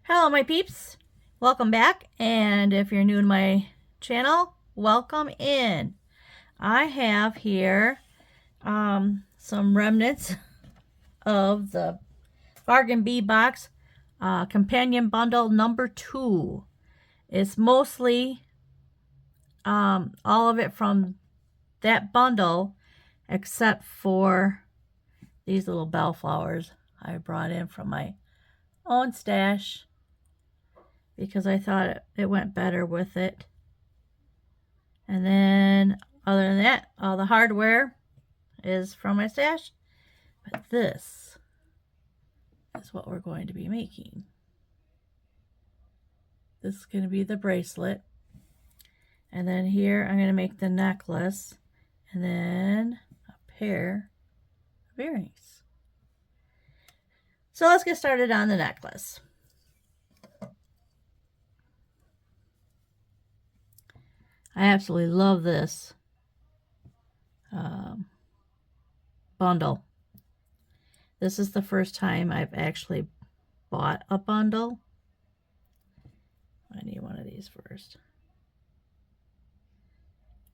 Hello my peeps, welcome back, and if you're new to my channel, welcome in. I have here some remnants of the Bargain Bead Box Companion Bundle number 2. It's mostly all of it from that bundle except for these little bellflowers I brought in from my own stash, because I thought it went better with it. And then, other than that, all the hardware is from my stash. But this is what we're going to be making. This is going to be the bracelet. And then here, I'm going to make the necklace. And then a pair of earrings. So let's get started on the necklace. I absolutely love this bundle. This is the first time I've actually bought a bundle. I need one of these first.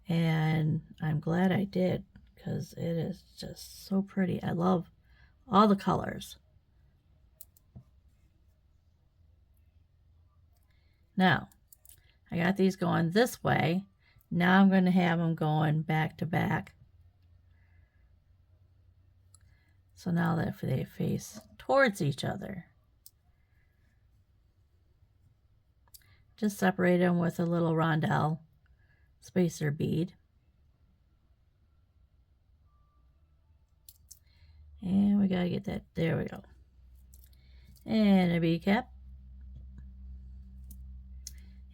And I'm glad I did, because it is just so pretty. I love all the colors. Now, I got these going this way. Now I'm going to have them going back to back. So now that they face towards each other, just separate them with a little rondelle spacer bead. And we got to get that, there we go. And a bead cap.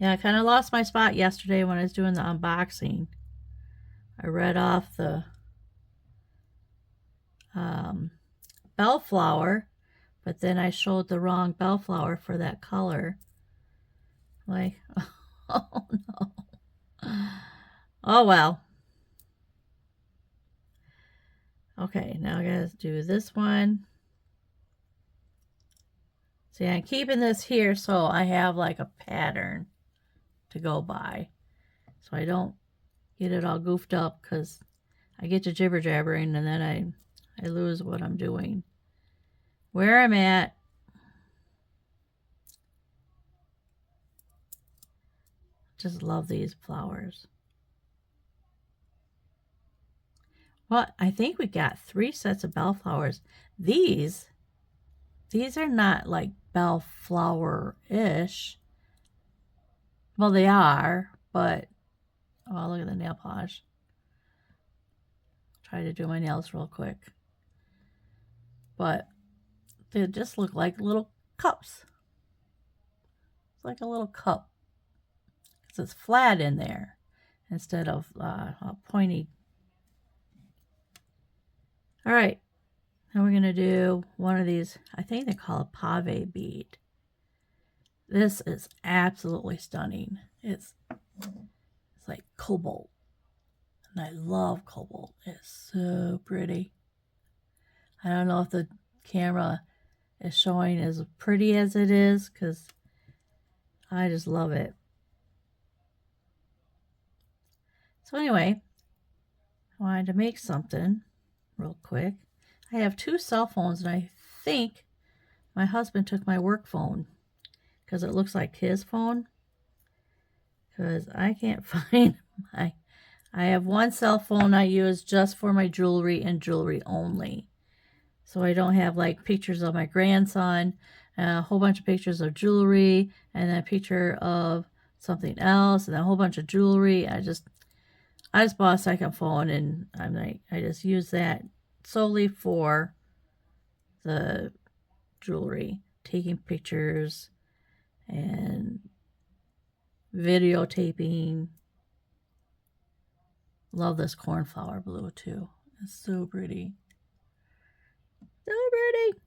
Yeah, I kind of lost my spot yesterday when I was doing the unboxing. I read off the bellflower, but then I showed the wrong bellflower for that color. Like, oh no. Oh well. Okay, now I gotta do this one. See, I'm keeping this here so I have like a pattern to go by, so I don't get it all goofed up, because I get to jibber jabbering and then I lose what I'm doing, where I'm at. Just love these flowers. Well, I think we got 3 sets of bellflowers. These are not like bellflower-ish. Well, they are, but oh, look at the nail polish. Try to do my nails real quick. But they just look like little cups. It's like a little cup, because it's flat in there instead of pointy. All right, now we're going to do one of these. I think they call it pave bead. This is absolutely stunning. It's like cobalt, and I love cobalt. It's so pretty. I don't know if the camera is showing as pretty as it is, because I just love it. So anyway, I wanted to make something real quick. I have 2 cell phones, and I think my husband took my work phone, because it looks like his phone, because I can't find my... I have 1 cell phone I use just for my jewelry and jewelry only. So I don't have like pictures of my grandson, a whole bunch of pictures of jewelry, and then a picture of something else, and a whole bunch of jewelry. I just bought a second phone, and I just use that solely for the jewelry, taking pictures and videotaping. Love this cornflower blue too. It's so pretty. So pretty.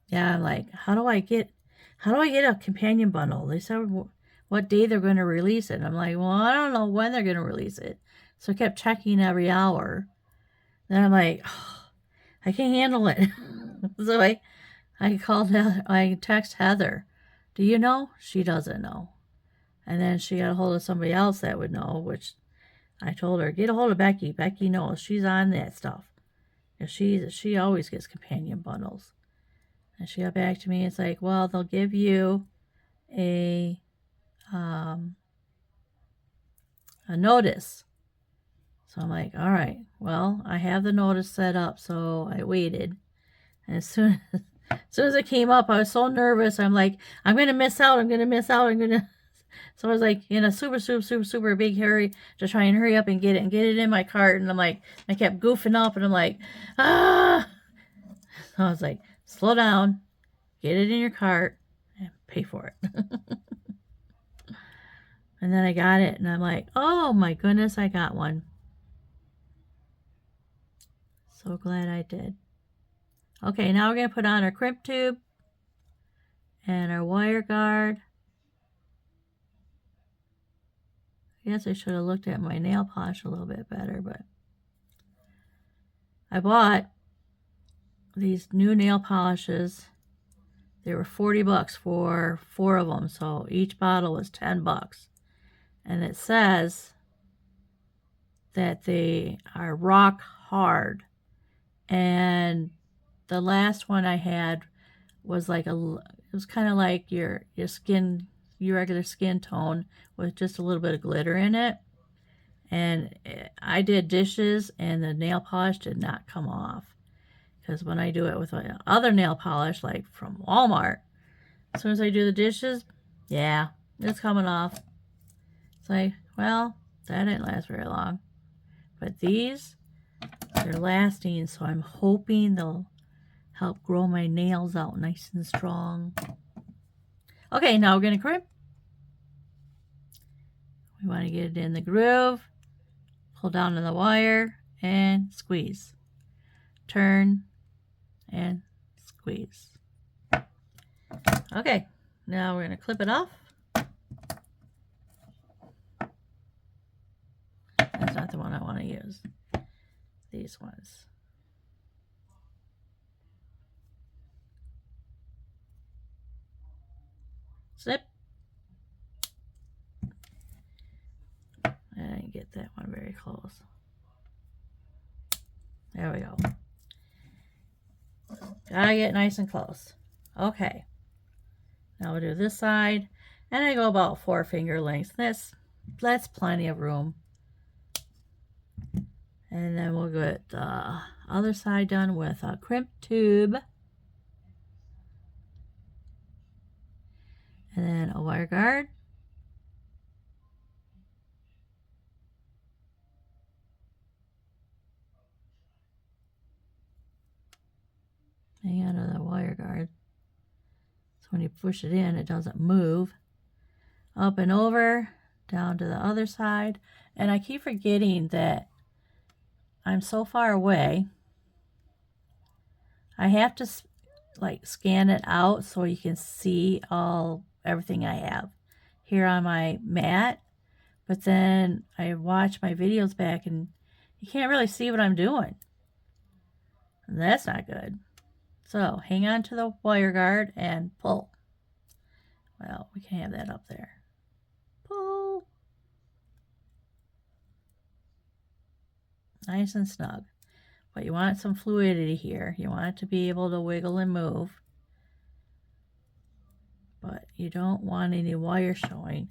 Yeah, I'm like, how do I get a companion bundle? They said what day they're going to release it. And I'm like, well, I don't know when they're going to release it. So I kept checking every hour. Then I'm like, oh, I can't handle it. So I called, I text Heather. Do you know? She doesn't know. And then she got a hold of somebody else that would know, which I told her, get a hold of Becky. Becky knows. She's on that stuff. And she always gets companion bundles. And she got back to me. It's like, well, they'll give you a notice. So I'm like, all right, well, I have the notice set up. So I waited. And as soon as it came up, I was so nervous. I'm like, I'm going to miss out. I'm going to miss out. So I was like in a super big hurry to try and hurry up and get it in my cart. And I'm like, I kept goofing up and I'm like, ah. So I was like, slow down, get it in your cart and pay for it. And then I got it and I'm like, oh my goodness, I got one. So glad I did. Okay, now we're going to put on our crimp tube and our wire guard. I guess I should have looked at my nail polish a little bit better, but I bought these new nail polishes. They were $40 for 4 of them, so each bottle was $10. And it says that they are rock hard. And the last one I had was like it was kind of like your skin, your regular skin tone with just a little bit of glitter in it. And I did dishes and the nail polish did not come off. Because when I do it with my other nail polish, like from Walmart, as soon as I do the dishes, yeah, it's coming off. It's like, well, that didn't last very long. But these, they're lasting, so I'm hoping they'll help grow my nails out nice and strong. Okay, now we're going to crimp. We want to get it in the groove. Pull down on the wire and squeeze. Turn and squeeze. Okay, now we're going to clip it off. That's not the one I want to use. These ones. Snip. I didn't get that one very close. There we go. Gotta get nice and close. Okay. Now we'll do this side. And I go about 4 finger lengths. That's plenty of room. And then we'll get the other side done with a crimp tube. And then a wire guard. Hang on to the wire guard. So when you push it in, it doesn't move. Up and over, down to the other side. And I keep forgetting that I'm so far away. I have to like scan it out so you can see everything I have here on my mat. But then I watch my videos back and you can't really see what I'm doing. And that's not good. So hang on to the wire guard and pull. Well, we can have that up there. Pull. Nice and snug. But you want some fluidity here. You want it to be able to wiggle and move. But you don't want any wire showing.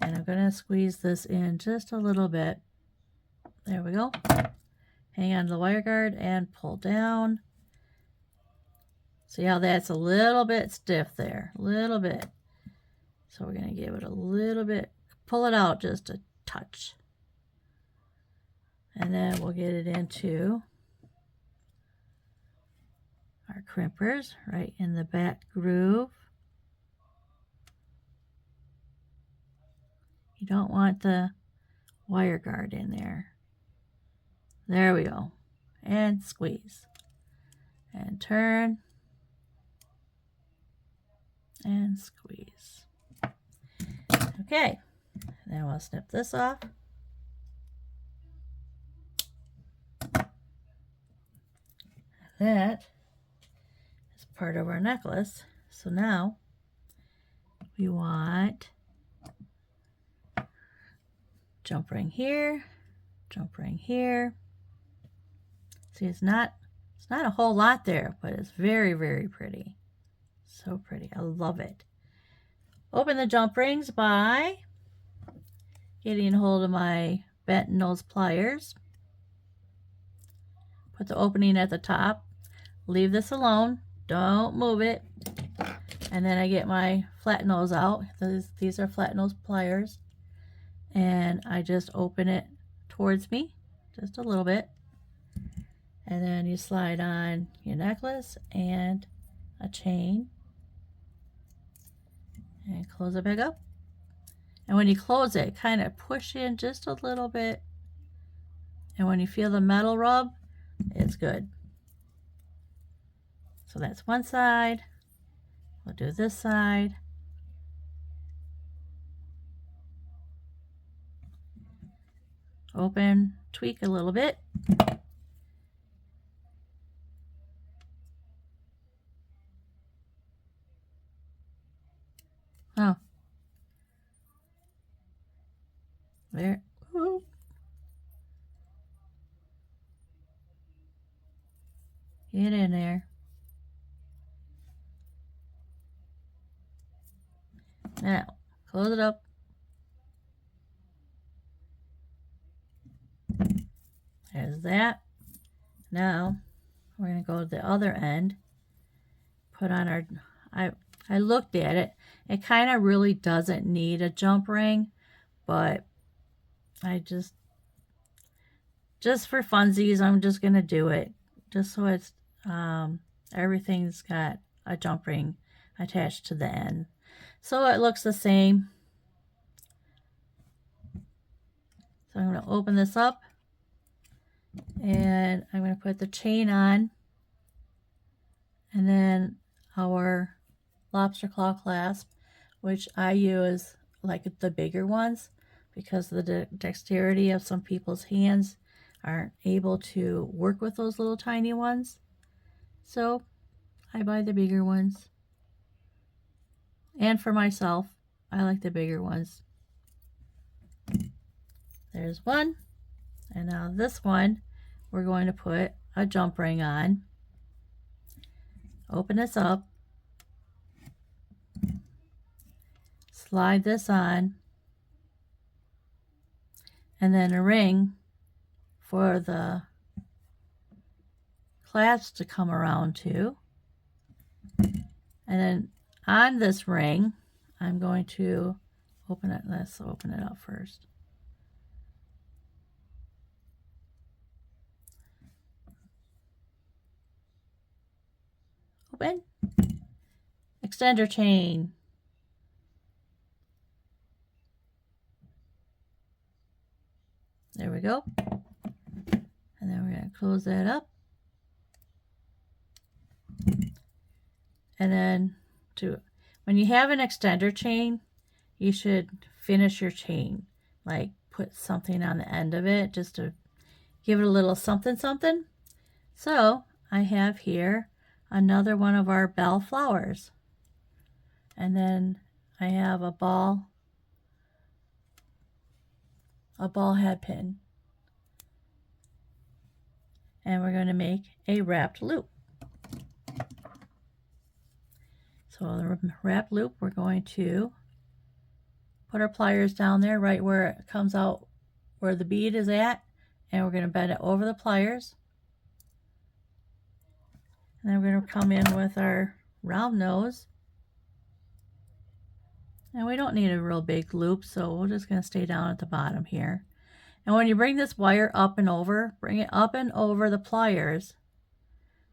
And I'm going to squeeze this in just a little bit. There we go. Hang on to the wire guard and pull down. See how that's a little bit stiff there? A little bit. So we're going to give it a little bit. Pull it out just a touch. And then we'll get it into our crimpers right in the back groove. You don't want the wire guard in there. There we go. And squeeze. And turn. And squeeze. Okay. Now I'll snip this off. That part of our necklace. So now we want jump ring here, jump ring here. See, it's not a whole lot there, but it's very, very pretty. So pretty. I love it. Open the jump rings by getting hold of my bent nose pliers. Put the opening at the top. Leave this alone. Don't move it. And then I get my flat nose out. These are flat nose pliers. And I just open it towards me, just a little bit. And then you slide on your necklace and a chain. And close it back up. And when you close it, kind of push in just a little bit. And when you feel the metal rub, it's good. So that's one side. We'll do this side. Open, tweak a little bit. Oh. There. Ooh. Get in there. Now, close it up. There's that. Now, we're going to go to the other end. Put on our, I looked at it. It kind of really doesn't need a jump ring, but I just for funsies, I'm just going to do it. Just so it's, everything's got a jump ring attached to the end. So it looks the same. So I'm going to open this up. And I'm going to put the chain on. And then our lobster claw clasp, which I use like the bigger ones because the dexterity of some people's hands aren't able to work with those little tiny ones. So I buy the bigger ones. And for myself, I like the bigger ones. There's one. And now this one, we're going to put a jump ring on. Open this up. Slide this on. And then a ring for the clasp to come around to. And then on this ring, I'm going to open it. Let's open it up first. Open. Extender chain. There we go. And then we're going to close that up. And then when you have an extender chain, you should finish your chain. Like put something on the end of it just to give it a little something something. So I have here another one of our bell flowers. And then I have a ball head pin. And we're going to make a wrapped loop. So the wrapped loop, we're going to put our pliers down there right where it comes out where the bead is at, and we're going to bend it over the pliers. And then we're going to come in with our round nose. And we don't need a real big loop, so we're just going to stay down at the bottom here. And when you bring this wire up and over, bring it up and over the pliers,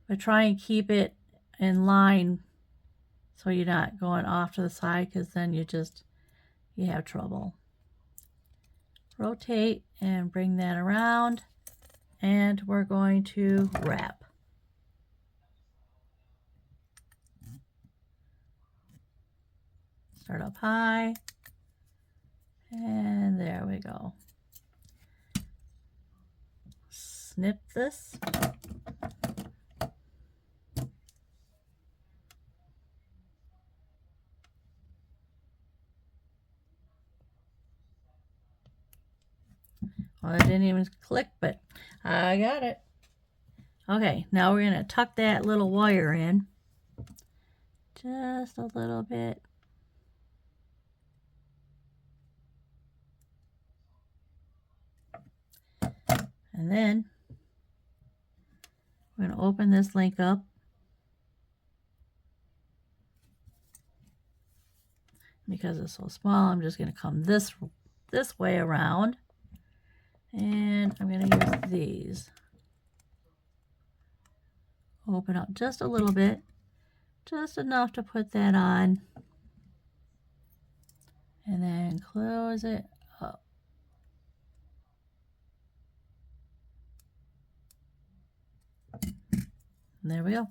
but try and keep it in line so you're not going off to the side, because then you have trouble. Rotate and bring that around, and we're going to wrap. Start up high, and there we go. Snip this. didn't even click, but I got it. Okay, now we're going to tuck that little wire in. Just a little bit. And then we're going to open this link up. Because it's so small, I'm just going to come this way around. And I'm going to use these. Open up just a little bit. Just enough to put that on. And then close it up. And there we go.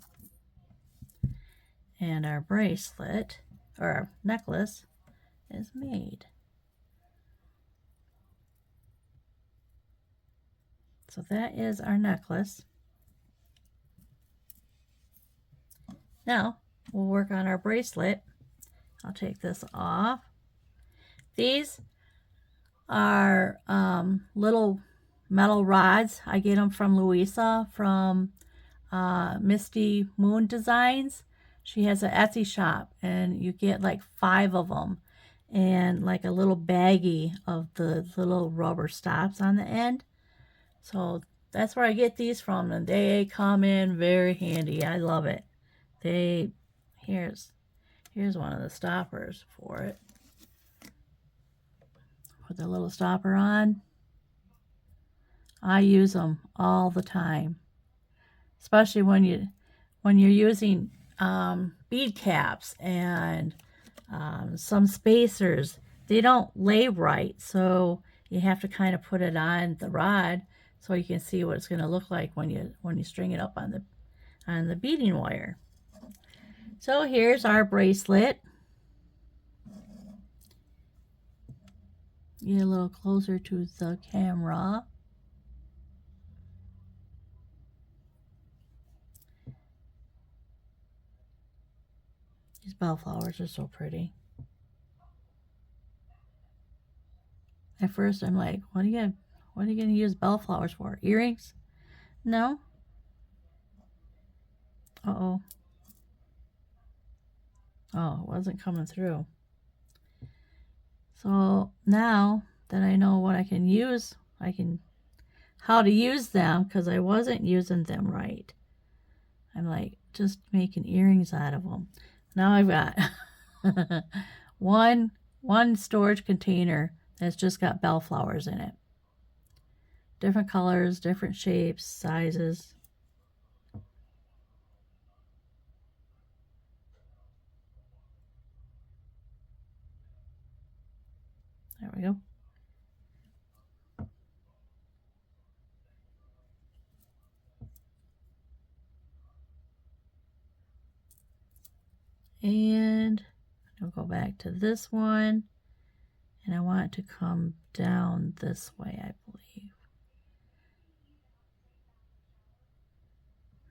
And our bracelet, or our necklace, is made. So that is our necklace. Now, we'll work on our bracelet. I'll take this off. These are little metal rods. I get them from Louisa from Misty Moon Designs. She has an Etsy shop, and you get like 5 of them and like a little baggie of the little rubber stops on the end. So that's where I get these from, and they come in very handy. I love it. Here's one of the stoppers for it. Put the little stopper on. I use them all the time, especially when you're using bead caps and some spacers. They don't lay right, so you have to kind of put it on the rod so you can see what it's going to look like when you string it up on the beading wire. So here's our bracelet. Get a little closer to the camera. These bellflowers are so pretty. At first I'm like, what are you going to use bellflowers for? Earrings? No? Uh-oh. Oh, it wasn't coming through. So now that I know what I can use, how to use them, because I wasn't using them right. I'm like just making earrings out of them. Now I've got one storage container that's just got bellflowers in it. Different colors, different shapes, sizes. There we go. And I'll go back to this one, and I want it to come down this way, I believe.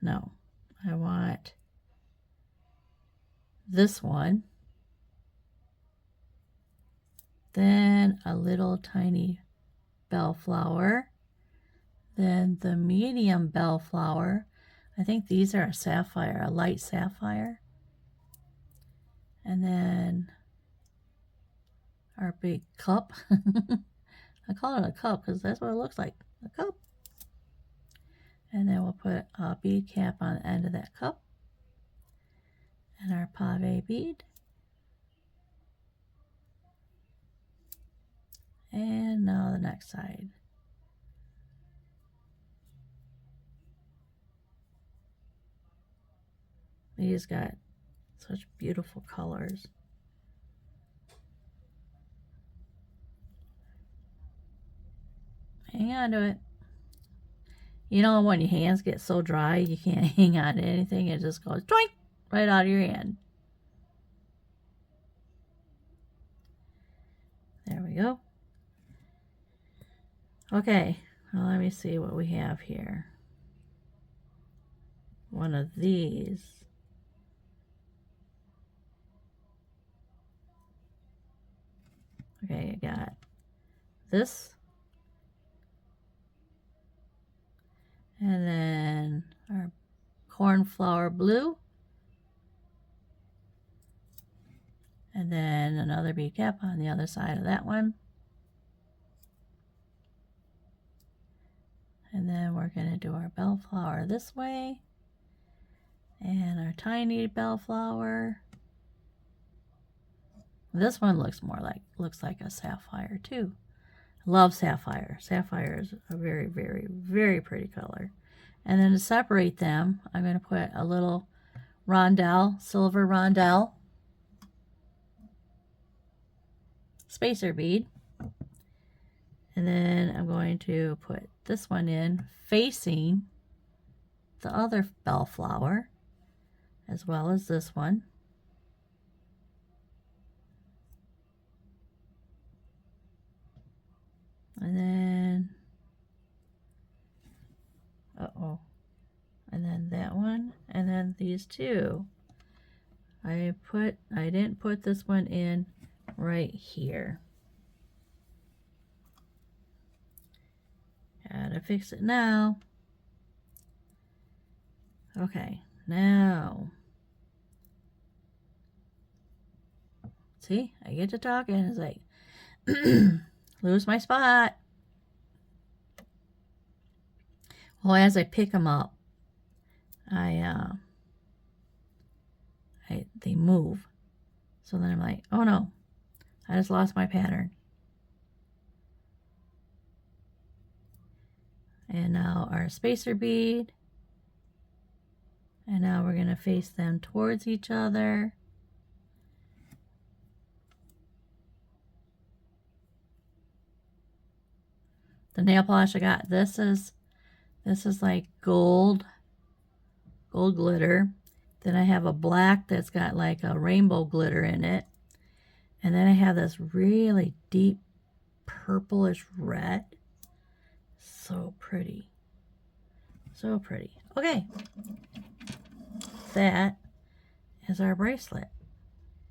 No, I want this one, then a little tiny bellflower, then the medium bellflower. I think these are a sapphire, a light sapphire. And then our big cup. I call it a cup because that's what it looks like, a cup. And then we'll put a bead cap on the end of that cup. And our pave bead. And now the next side. These got such beautiful colors. Hang on to it. You know when your hands get so dry you can't hang on to anything, it just goes doink right out of your hand. There we go. Okay, well, let me see what we have here. One of these. Okay, I got this And then our cornflower blue. And then another bead cap on the other side of that one. And then we're going to do our bellflower this way. And our tiny bellflower. This one looks like a sapphire too. I love sapphire. Sapphire is a very, very, very pretty color. And then to separate them, I'm going to put a little rondelle, silver rondelle, spacer bead. And then I'm going to put this one in facing the other bellflower, as well as this one. And then, and then that one, and then these two. I didn't put this one in right here. Gotta fix it now. Okay, now. See, I get to talking, it's like, lose my spot. Well, as I pick them up, they move. So then I'm like, oh no, I just lost my pattern. And now our spacer bead. And now we're going to face them towards each other. The nail polish I got, this is like gold glitter. Then I have a black that's got like a rainbow glitter in it. And then I have this really deep purplish red. So pretty. So pretty. Okay. That is our bracelet.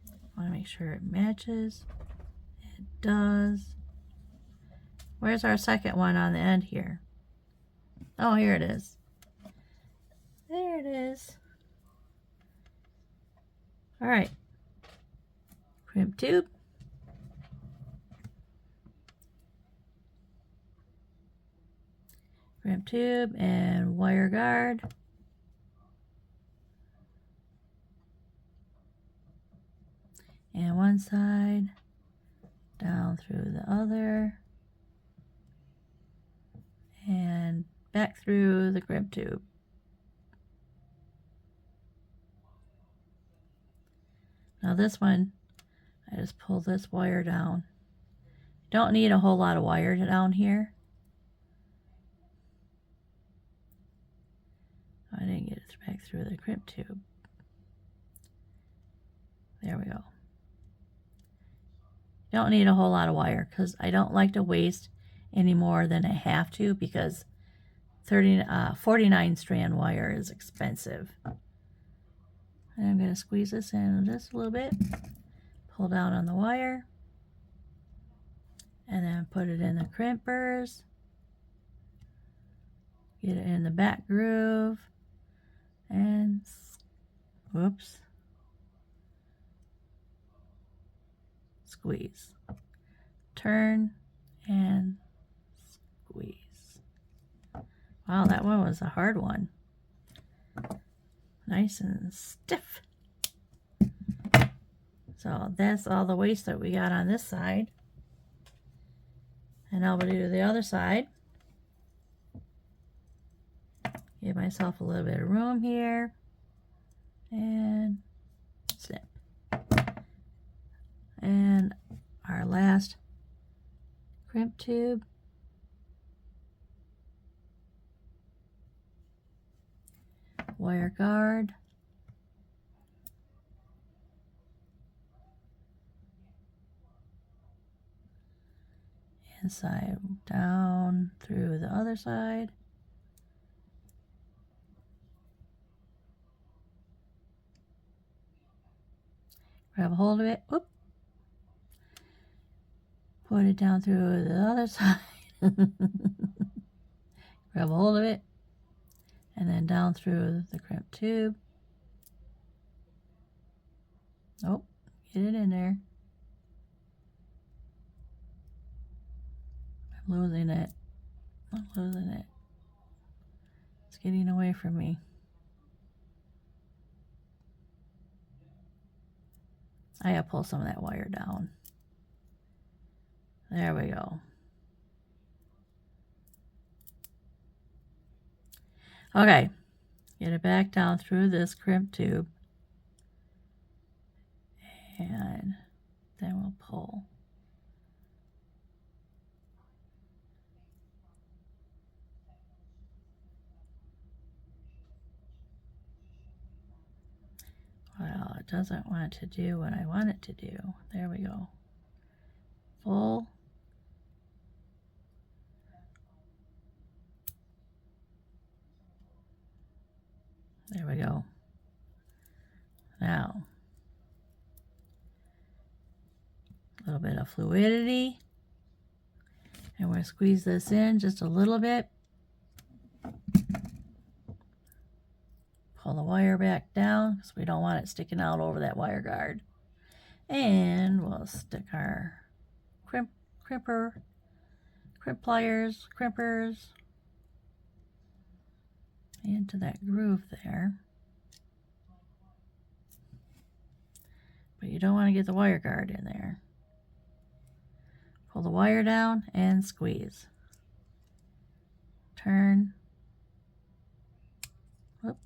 I want to make sure it matches. It does. Where's our second one on the end here? Oh, here it is. There it is. All right. Crimp tube. Crimp tube and wire guard. And one side down through the other. And back through the crimp tube. Now this one, I just pull this wire down. Don't need a whole lot of wire down here. I didn't get it back through the crimp tube. There we go. Don't need a whole lot of wire because I don't like to waste any more than I have to because 49 strand wire is expensive. And I'm going to squeeze this in just a little bit, pull down on the wire, and then put it in the crimpers, get it in the back groove, and whoops, squeeze, turn, and squeeze. Wow, that one was a hard one. Nice and stiff. So that's all the waste that we got on this side. And I'll do the other side. Give myself a little bit of room here. And snip. And our last crimp tube. Wire guard. Inside down through the other side. Grab a hold of it. Whoop. Put it down through the other side. Grab a hold of it. and then down through the crimp tube. Oh, get it in there. I'm losing it. I'm losing it. It's getting away from me. I gotta pull some of that wire down. There we go. Okay, get it back down through this crimp tube, and then we'll pull. Well, it doesn't want to do what I want it to do. There we go. Full. There we go. Now, a little bit of fluidity. And we're going to squeeze this in just a little bit. Pull the wire back down because we don't want it sticking out over that wire guard. And we'll stick our crimp pliers, crimpers into that groove there. But you don't want to get the wire guard in there. Pull the wire down and squeeze. Turn. Whoop.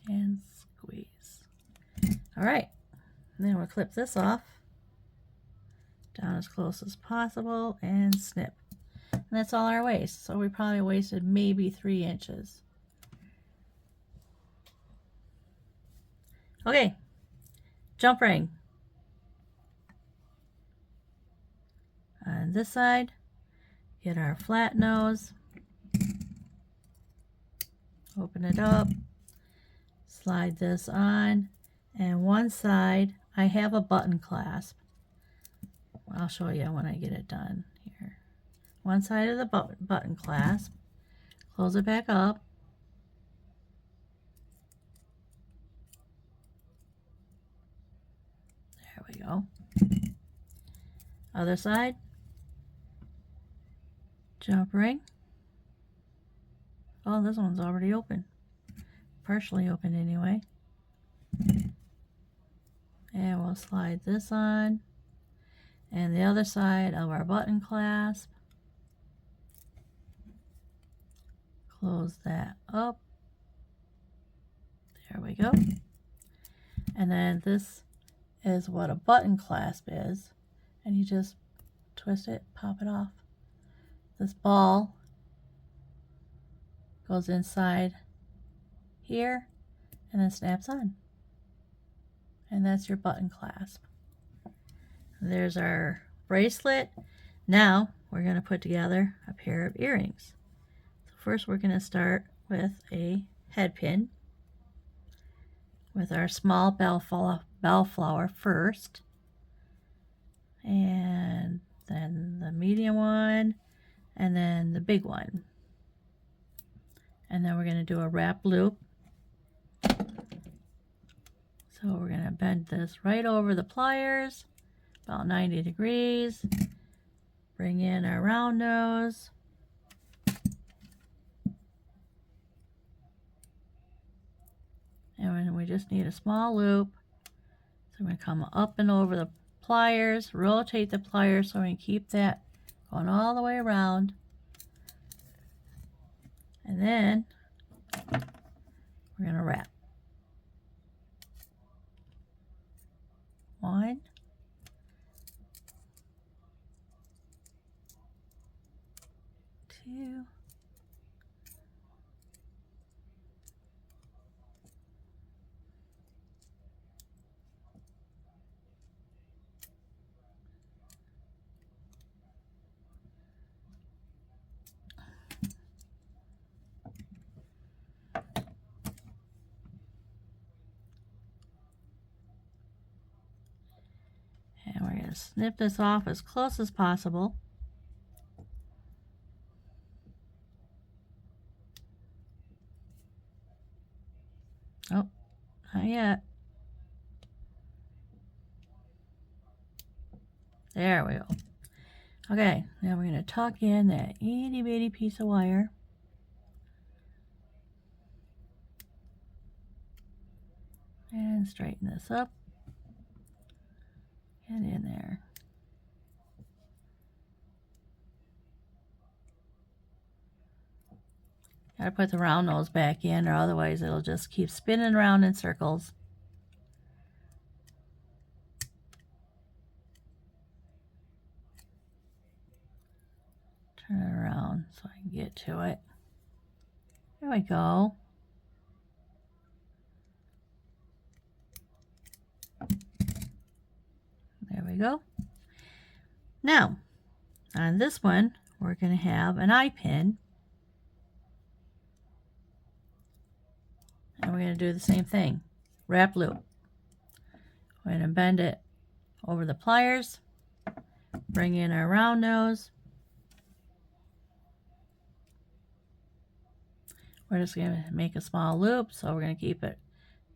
And squeeze. All right. And then we'll clip this off down as close as possible and snip. And that's all our waste. So we probably wasted maybe 3 inches. Okay, jump ring. On this side, get our flat nose, open it up, slide this on, and one side I have a button clasp. I'll show you when I get it done here. One side of the button clasp, close it back up, there we go. Other side, jump ring. Oh, this one's already open. Partially open anyway. And we'll slide this on. And the other side of our button clasp. Close that up. There we go. And then this is what a button clasp is. And you just twist it, pop it off. This ball goes inside here and then snaps on. And that's your button clasp. There's our bracelet. Now we're going to put together a pair of earrings. So first we're going to start with a head pin with our small bellflower first, and then the medium one, and then the big one. And then we're going to do a wrap loop. So we're going to bend this right over the pliers, about 90 degrees. Bring in our round nose. And then we just need a small loop. So I'm going to come up and over the pliers, rotate the pliers so we can keep that going all the way around. And then we're going to wrap. 1, 2, and we're going to snip this off as close as possible. Oh, not yet. There we go. Okay, now we're going to tuck in that itty bitty piece of wire. And straighten this up. Get in there. Gotta put the round nose back in, or otherwise it'll just keep spinning around in circles. Turn it around so I can get to it. There we go. There we go. Now, on this one, we're going to have an eye pin. And we're going to do the same thing. Wrap loop. We're going to bend it over the pliers. Bring in our round nose. We're just going to make a small loop, so we're going to keep it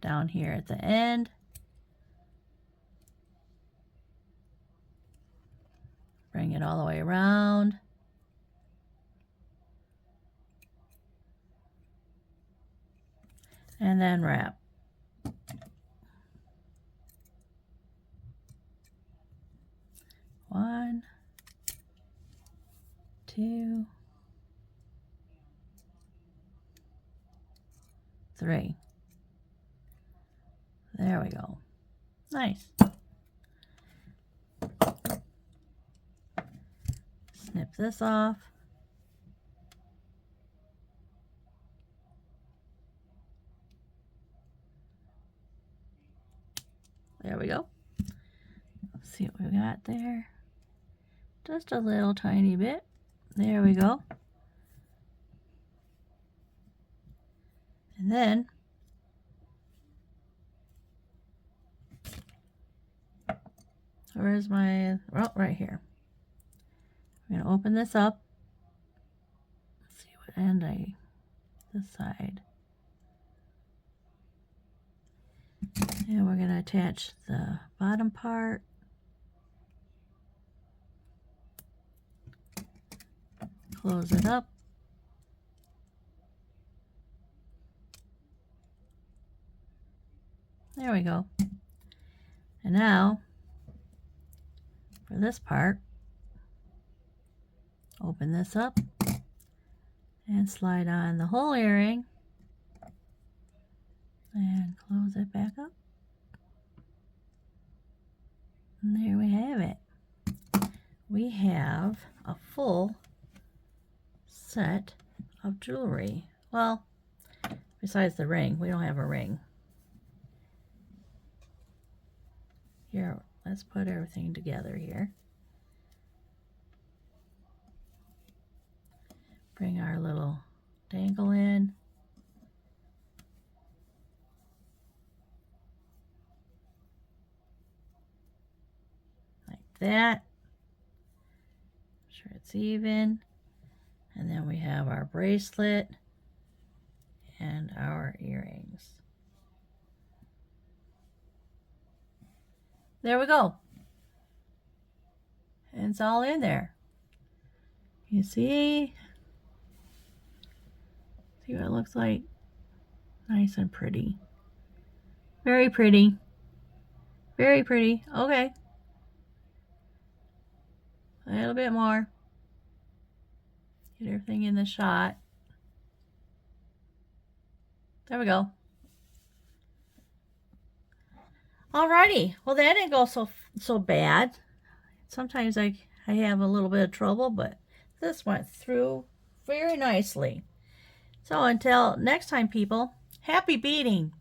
down here at the end. Bring it all the way around. And then wrap. One, two, three. There we go. Nice. Snip this off. There we go. Let's see what we got there. Just a little tiny bit. There we go. And then where's my, oh, right here. I'm going to open this up. Let's see what end this side. And we're going to attach the bottom part. Close it up. There we go. And now, for this part, open this up and slide on the whole earring and close it back up. And there we have it. We have a full set of jewelry. Well, besides the ring, we don't have a ring. Here, let's put everything together here. Bring our little dangle in. Like that. Make sure it's even. And then we have our bracelet and our earrings. There we go. And it's all in there. You see? See what it looks like? Nice and pretty. Very pretty. Very pretty. Okay. A little bit more. Get everything in the shot. There we go. Alrighty. Well, that didn't go so bad. Sometimes I have a little bit of trouble, but this went through very nicely. So until next time, people, happy beading!